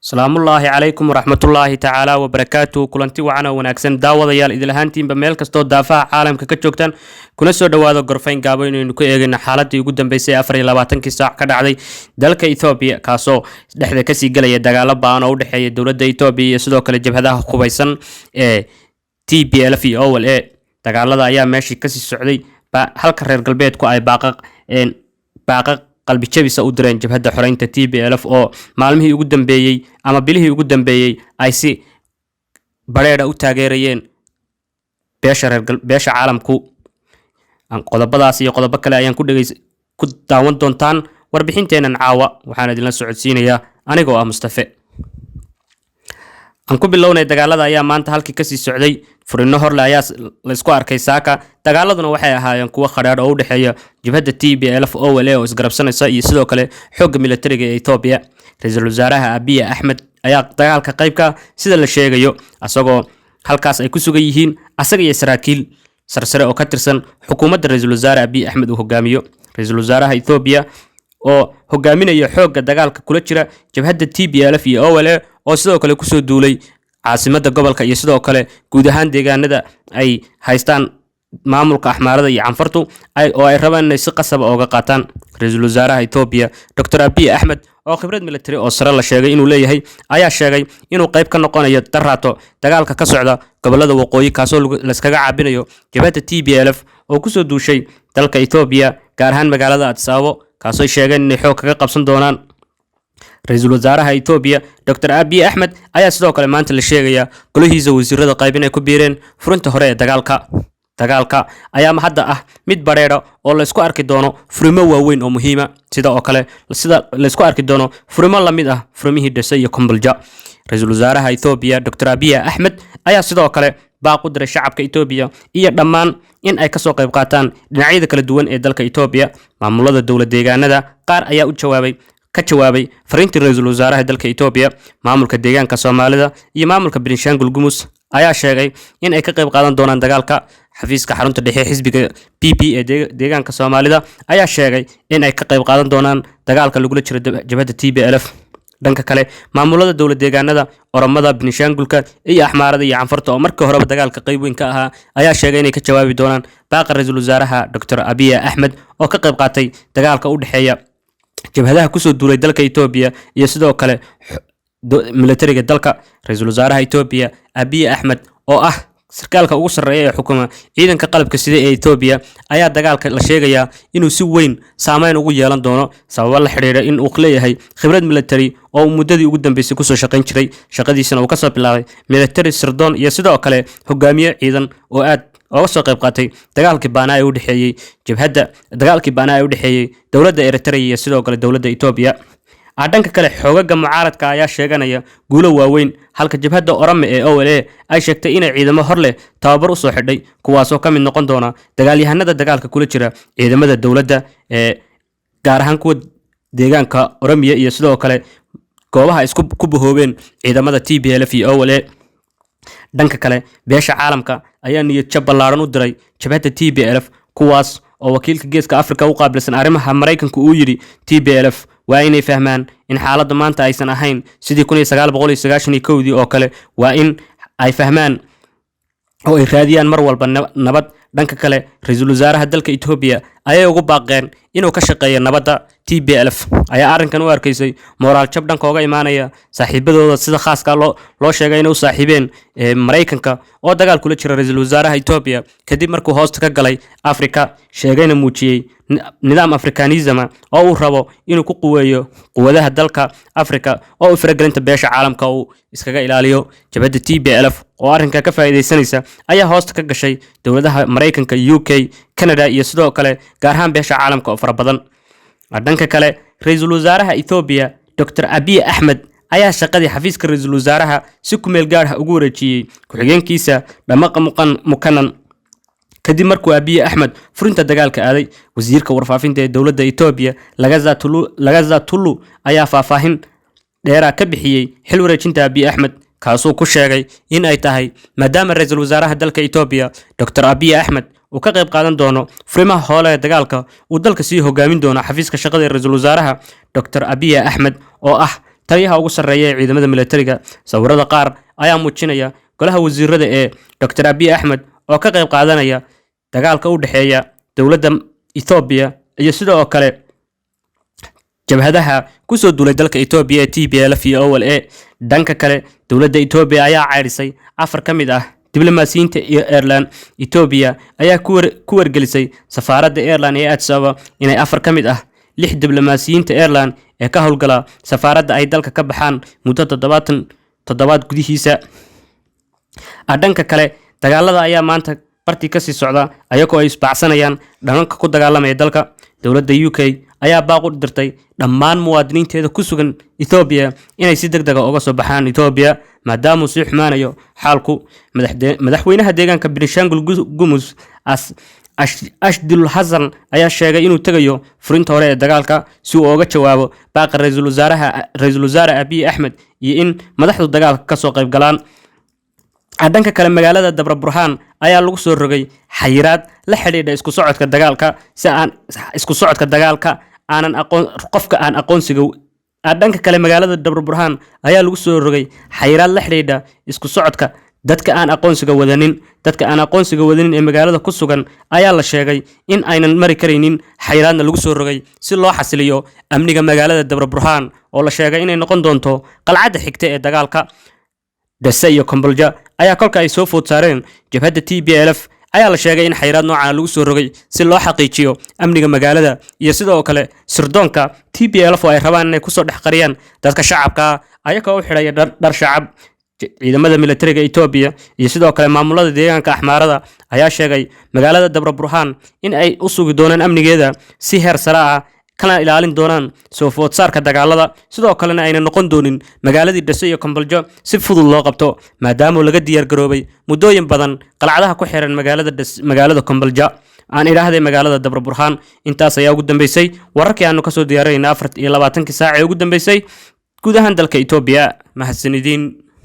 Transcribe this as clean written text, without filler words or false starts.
salaamullaahi calaykum waraxmatullaahi tacaala wabarakaatu kulanti wacan oo wanaagsan daawadayaal idil ahaantiinba meel kastoo daafaha caalamka ka joogtaan kuna soo dhowaado gorfayn gaabo inaynu ku eegayno xaaladii ugu dambeysay 24 saac ka dhacday dalka Ethiopia kaasoo dhexda kasii galaya dagaalo ba'an oo u dhexeeya dowladda Ethiopia iyo sidoo kale jabhadaha qubaysan ee TPLF iyo OLA dagaalada ayaa meeshii kasii socday halka reer galbeedku ay baaqaq qalbi jabisa u direen jabhadda xoreynta TPLF oo maalmihii ugu dambeeyay ama bilihii ugu dambeeyay ay si bareera u taageerayeen beesha caalamku qodobadaas iyo qodobo kale ayaan ku daawan doontaan warbixinteenan caawa waxaan idinla socodsiinayaa anigoo ah Mustafa aan ku bilownay dagaalada ayaa maanta halkii kasii socday furino horle ayaa la isku arkay saaka dagaaladuna waxay ahaayeen kuwa khadhaadh oo u dhexeeya jabhadda TPLF OLA oo isgarabsanaysa iyo sidoo kale xoogga militariga ee Ethiopia ra'iisul wasaaraha Abiy Ahmed ayaa dagaalka qayb ka sida la sheegayo asagoo halkaas ay ku sugan yihiin asaga iyo saraakiil sarsare oo ka tirsan xukuumadda ra'iisul wasaare Abiy Ahmed uu hogaamiyo ra'iisul wasaaraha Ethiopia oo hogaaminaya xoogga dagaalka kula jira jabhadda TPLF iyo OLA oo sidoo kale ku soo duulay caasimadda gobolka iyo sidoo kale guud ahaan deegaanada ay haystaan maamulka Axmaarada iyo Canfartu oo ay rabaan inay si qasab ah uga qaataan ra'iisul wasaaraha Ethiopia Dr. Abiy Ahmed oo khibrad military oo sare la sheegay inuu leeyahay ayaa sheegay inuu qayb ka noqonayo daraato dagaalka ka socda gobolada waqooyi kaasoo la iskaga caabinayo jabhadda TPLF oo ku soo duushay dalka Ethiopia gaar ahaan magaalada Addis Ababa kaasoo sheegay inay xoog kaga qabsan doonaan ra'iisul wasaaraha Ethiopia Dr. Abiy Ahmed ayaa sidoo kale maanta la sheegaya golahiisa wasiirada qayb inay ku biireen furinta hore ee dagaalka ayaa hadda ah mid bareero oo la isku arki doono furimo waaweyn oo muhiima sida la isku arki doono furimo la mid ah furimihii Dhasay iyo Kombolja ra'iisul wasaaraha Ethiopia Dr. Abiy Ahmed ayaa sidoo kale baaq u diray shacabka Ethiopia iyo dhammaan in ay ka soo qayb qaataan dhinacyada kala duwan ee dalka Ethiopia maamulada dowlad deegaanada qaar ayaa ka jawaabay fariintii ra'iisul wasaaraha dalka Ethiopia maamulka deegaanka Soomaalida iyo maamulka Benishangul Gumus ayaa sheegay in ay ka qayb qaadan doonaan dagaalka xafiiska xarunta dhexe xisbiga PP ee deegaanka Soomaalida ayaa sheegay in ay ka qayb qaadan doonaan dagaalka lagu jiro jabhadda TPLF dhanka kale maamulada dowlad deegaanada Oromada Benishangulka iyo Axmaarada iyo Canfarta oo markii horeba dagaalka qayb weyn ka ahaa ayaa sheegay inay ka jawaabi doonaan baaqa ra'iisul wasaaraha Dr. Abiy Ahmed oo ka qayb qaatay dagaalka u dhexeeya jabhadaha ku soo duulay dalka Ethiopia iyo sidoo kale militariga dalka ra'iisul wasaaraha Ethiopia Abiy Ahmed oo ah sarkaalka ugu sarreeya ee xukuma ciidanka qalabka sida ee Ethiopia ayaa dagaalka la sheegayaa inuu si weyn saameyn ugu yeelan doono sabab la xiriira in uu leeyahay khibrad military oo muddadii ugu dambeysay ku soo shaqayn jiray shaqadiisana uu ka soo bilaabay military sirdoon iyo sidoo kale hogaamiye ciidan oo aad oo soo qayb qaatay dagaalkii baanaa ee u dhexeeyay dowladda Eritrea iyo sidoo kale dowladda Ethiopia dhanka kale xoogaga mucaaradka ayaa sheeganaya guulo waaweyn halka jabhadda Oromo ee OLA ay sheegtay inay ciidamo hor leh tababar u soo xidhay kuwaasoo ka mid noqon doona dagaalyahanada dagaalka kula jira ciidamada dowladda ee gaar ahaan kuwa deegaanka Oromiya iyo sidoo kale goobaha isku ku bahoobeen ciidamada TPLF iyo OLA dhanka kale beesha caalamka ayaa niyad jab ballaaran u diray jabhadda TPLF kuwaas oo wakiilka geeska Afrika u qaabilsan arrimaha Mareykanka uu yiri TPLF waa inay fahmaan in xaaladda maanta aysan ahayn sidii 1991 oo kale waa in ay fahmaan oo ay raadiyaan mar walba nabad dhanka kale ra'iisul wasaaraha dalka Ethiopia ayay ugu baaqeen inuu ka shaqeeyo nabadda TPLF ayaa arrinkan u arkaysay moraal jab dhanka uga imaanaya saaxiibadooda sida khaaska loo sheegay inay u saaxiibeen Mareykanka oo dagaal kula jira ra'iisul wasaaraha Ethiopia kadib markuu hoosta ka galay Afrika sheegayna muujiyay nidaam Afrikanism oo uu rabo inuu ku quweeyo quwadaha dalka Afrika oo u faragelinta beesha caalamka uu iskaga ilaaliyo jabhadda TPLF oo arrinka ka faa'iideysanaysa ayaa hoosta ka gashay dowladaha Mareykanka UK Canada iyo sidoo kale gaar ahaan beesha caalamka oo fara badan dhanka kale ra'iisul wasaaraha Ethiopia Dr. Abiy Ahmed ayaa shaqadii xafiiska ra'iisul wasaaraha si ku meel gaar ah ugu wareejiyay ku-xigeenkiisa Dhamaqa Mukanan kadib markuu Abiy Ahmed furinta dagaalka aaday wasiirka warfaafinta ee dowladda Ethiopia Lagaza Tulu ayaa faahfaahin dheera ka bixiyay xil wareejinta Abiy Ahmed kaasoo ku sheegay in ay tahay maadaama ra'iisul wasaaraha dalka Ethiopia Dr. Abiy Ahmed uu ka qayb qaadan doono furimaha howle ee dagaalka uu dalka sii hogaamin doono xafiiska shaqada ra'iisul wasaaraha Dr. Abiy Ahmed oo ah taliyaha ugu sarreeya ee ciidamada militariga. Sawirada qaar ayaa muujinaya golaha wasiirada ee Dr. Abiy Ahmed oo ka qayb qaadanaya dagaalka u dhexeeya dowladda Ethiopia iyo sidoo kale jabhadaha ku soo duulay dalka Ethiopia ee TPLF iyo OLA. Dhanka kale, dowladda Ethiopia ayaa ceyrisay 4 ka mid ah diblomaasiyiinta Ireland. Ethiopia ayaa ku wargelisay safaaradda Ireland ee Addis Ababa inay 4 ka mid ah 6 diblomaasiyiinta Ireland ee ka howlgala safaaradda ay dalka ka baxaan muddo 7 gudihiisa. Dhanka kale, dagaalada ayaa maanta bartii ka sii socda ayagoo ay isbaacsanayaan dhananka ku dagaalamaya dalka. Dowladda UK ayaa baaq u dirtay dhammaan muwaadiniinteeda ku sugan Ethiopia inay si degdeg ah uga soo baxaan Ethiopia maadaama uu sii xumaanayo xaalku. Madaxweynaha deegaanka Benishangul Gumuz Ashdul Hassan ayaa sheegay inuu tagayo furinta hore ee dagaalka si uu uga jawaabo baaqa ra'iisul wasaare Abiy Ahmed iyo in madaxdu dagaalka ka soo qayb galaan. Dhanka kale, magaalada Dabra Burhan ayaa lagu soo rogay xayiraad la xidhiidha isku socodka dagaalka qofka aan aqoonsiga. Dhanka kale, magaalada Dabra Burhan ayaa lagu soo rogay xayiraad la xidhiidha isku socodka dadka aan aqoonsiga wadanin ee magaalada ku sugan ayaa la sheegay in aynan mari karaynin. xayiraadna lagu soo rogay si loo xasiliyo amniga magaalada Dabra Burhan oo la sheegay inay noqon doonto qalcadda xigta ee dagaalka. Dase iyo Kombolja ayaa kolka ay soo food saareen jabhadda TPLF ayaa la sheegay in xayiraad noocan lagu soo rogay si loo xaqiijiyo amniga magaalada iyo sidoo kale sirdoonka TPLF oo ay rabaan inay ku soo dhex qariyaan dadka shacabka ayagoo u xidhaya dhar shacab. Ciidamada militariga Ethiopia iyo sidoo kale maamulada deegaanka Axmaarada ayaa sheegay magaalada Dabra Burhan in ay u sugi doonaan amnigeeda si heer sare ah kana ilaalin doonaan soo food saarka dagaalada. sidoo kalena ayna noqon doonin magaaladii Dase iyo Komboljo si fudud loo qabto maadaama laga diyaar garoobay muddooyin badan qalcadaha ku xiran magaalada Komboljo aan idhaahday magaalada Dabra Burhan. Intaas ayaa ugu dambeysay wararkii aanu ka soo diyaarinay 24 saac ee ugu dambeysay guud ahaan dalka Ethiopia. mahadsanidin.